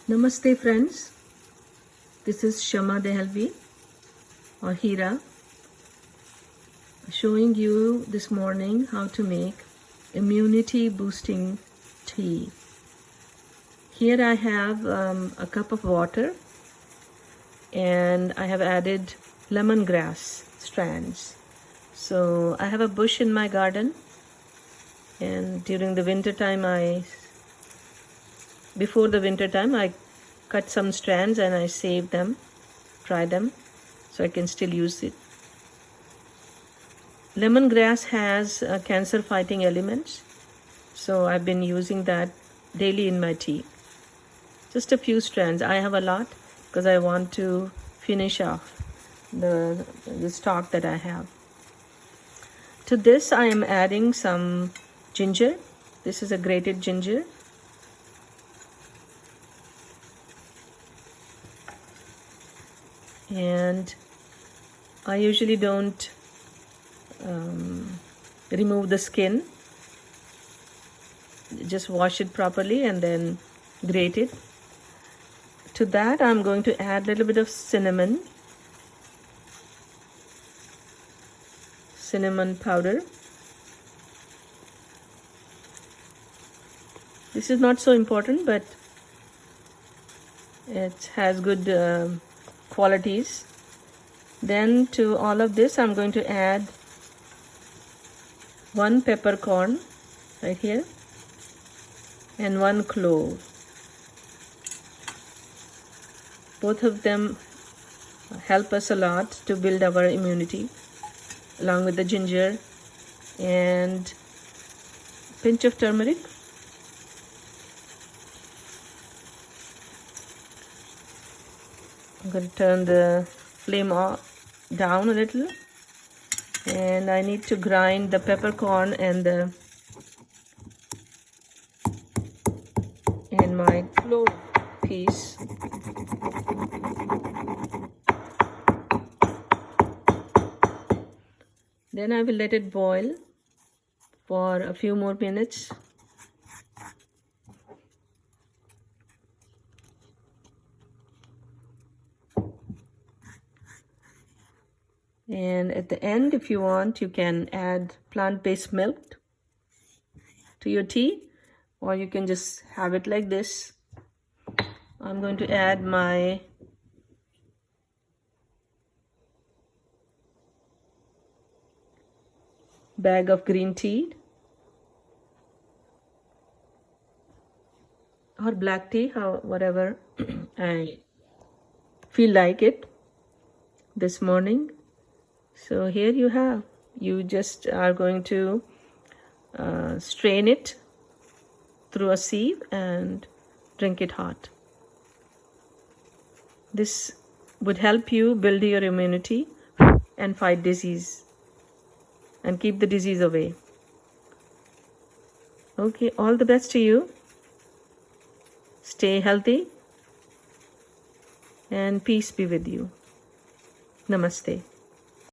Namaste friends, this is Shama Dehalvi or Heera showing you this morning how to make immunity boosting tea. Here I have a cup of water and I have added lemongrass strands. So I have a bush in my garden, and during the winter time before the winter time I cut some strands and I save them, dry them, so I can still use it. Lemongrass has cancer fighting elements, so I've been using that daily in my tea. Just a few strands. I have a lot because I want to finish off the stock that I have. To this I am adding some ginger. This is a grated ginger. And I usually don't remove the skin. Just wash it properly and then grate it. To that I'm going to add a little bit of cinnamon powder. This is not so important, but it has good qualities. Then to all of this I'm going to add one peppercorn right here and one clove. Both of them help us a lot to build our immunity, along with the ginger, and pinch of turmeric. I'm going to turn the flame down a little, and I need to grind the peppercorn and my clove piece. Then I will let it boil for a few more minutes. And at the end, if you want, you can add plant-based milk to your tea, or you can just have it like this. I'm going to add my bag of green tea or black tea, whatever I feel like it this morning. So here you have, you just are going to strain it through a sieve and drink it hot. This would help you build your immunity and fight disease and keep the disease away. Okay, all the best to you. Stay healthy and peace be with you. Namaste.